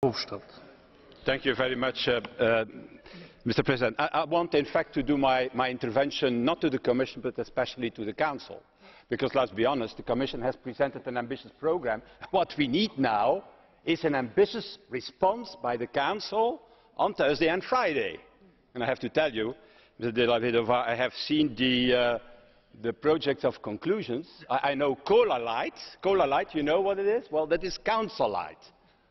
Verhofstadt. Thank you very much, Mr. President. I want, in fact, to do my intervention not to the Commission, but especially to the Council. Because, let's be honest, the Commission has presented an ambitious programme. What we need now is an ambitious response by the Council on Thursday and Friday. And I have to tell you, Mr. de la Vedova, I have seen the project of conclusions. I know Cola Light. Cola Light, you know what it is? Well, that is Council Light,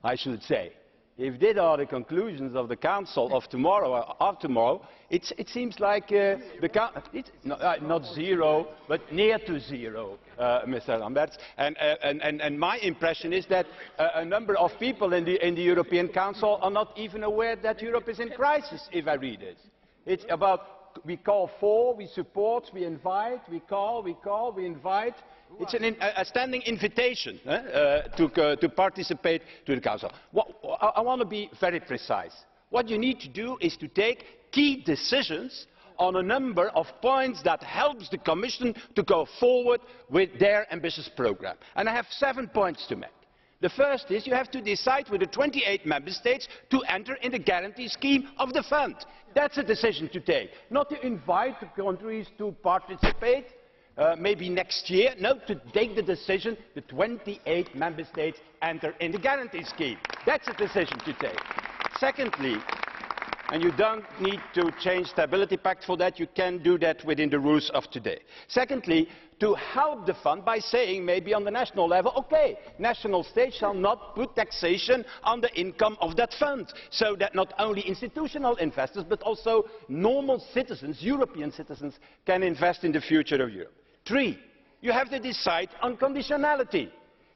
I should say. If these are the conclusions of the Council of tomorrow or after tomorrow, it seems like it's not zero, but near to zero, Mr. Lamberts. And my impression is that a number of people in the European Council are not even aware that Europe is in crisis, if I read it. It's about we call for, we support, we invite, we call, we invite. It's a standing invitation to participate to the Council. I want to be very precise. What you need to do is to take key decisions on a number of points that helps the Commission to go forward with their ambitious programme. And I have 7 points to make. The first is you have to decide with the 28 member states to enter in the guarantee scheme of the fund. That's a decision to take. Not to invite the countries to participate, maybe next year. No, to take the decision, the 28 member states enter in the guarantee scheme. That's a decision to take. Secondly, and you don't need to change Stability Pact for that, you can do that within the rules of today. Secondly, to help the fund by saying maybe on the national level, okay, national states shall not put taxation on the income of that fund, so that not only institutional investors but also normal citizens, European citizens, can invest in the future of Europe. 3, you have to decide on conditionality.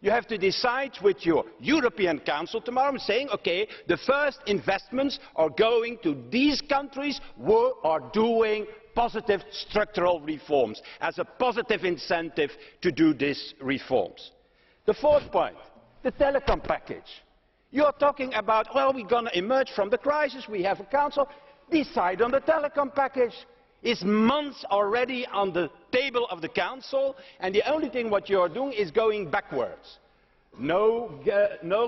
You have to decide with your European Council tomorrow saying, okay, the first investments are going to these countries who are doing positive structural reforms as a positive incentive to do these reforms. The 4th point, the telecom package. You are talking about, well, we're going to emerge from the crisis, we have a Council. Decide on the telecom package. It's months already on the table of the Council, and the only thing what you are doing is going backwards. No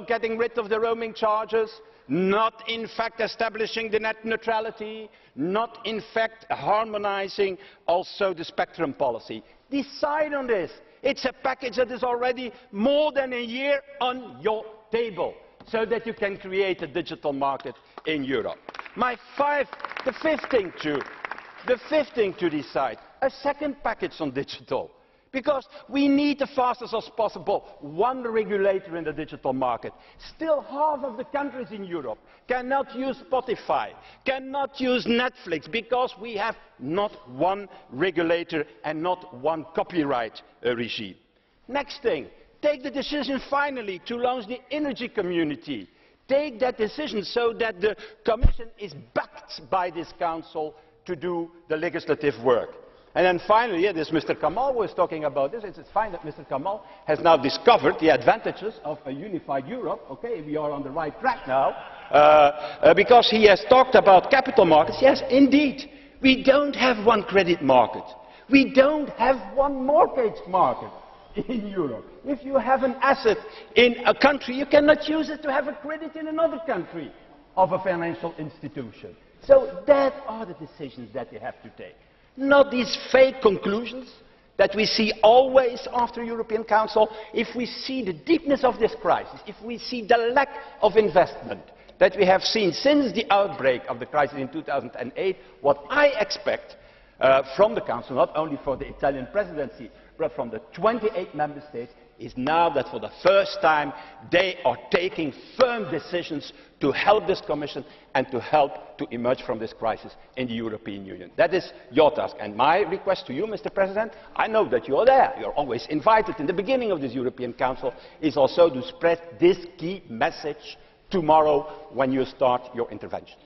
getting rid of the roaming charges, not in fact establishing the net neutrality, not in fact harmonising also the spectrum policy. Decide on this. It's a package that is already more than a year on your table, so that you can create a digital market in Europe. The fifth thing to decide, a second package on digital. Because we need the fastest as possible one regulator in the digital market. Still half of the countries in Europe cannot use Spotify, cannot use Netflix, because we have not one regulator and not one copyright regime. Next thing, take the decision finally to launch the energy community. Take that decision so that the Commission is backed by this Council to do the legislative work. And then finally, this Mr. Kamal was talking about this. It's fine that Mr. Kamal has now discovered the advantages of a unified Europe. Okay, we are on the right track now. Because he has talked about capital markets. Yes, indeed. We don't have one credit market. We don't have one mortgage market in Europe. If you have an asset in a country, you cannot use it to have a credit in another country of a financial institution. So that are the decisions that you have to take. Not these fake conclusions that we see always after European Council. If we see the deepness of this crisis, if we see the lack of investment that we have seen since the outbreak of the crisis in 2008, what I expect from the Council, not only for the Italian presidency, but from the 28 member states, is now that for the first time they are taking firm decisions to help this Commission and to help to emerge from this crisis in the European Union. That is your task. And my request to you, Mr. President, I know that you are there, you are always invited in the beginning of this European Council, is also to spread this key message tomorrow when you start your intervention.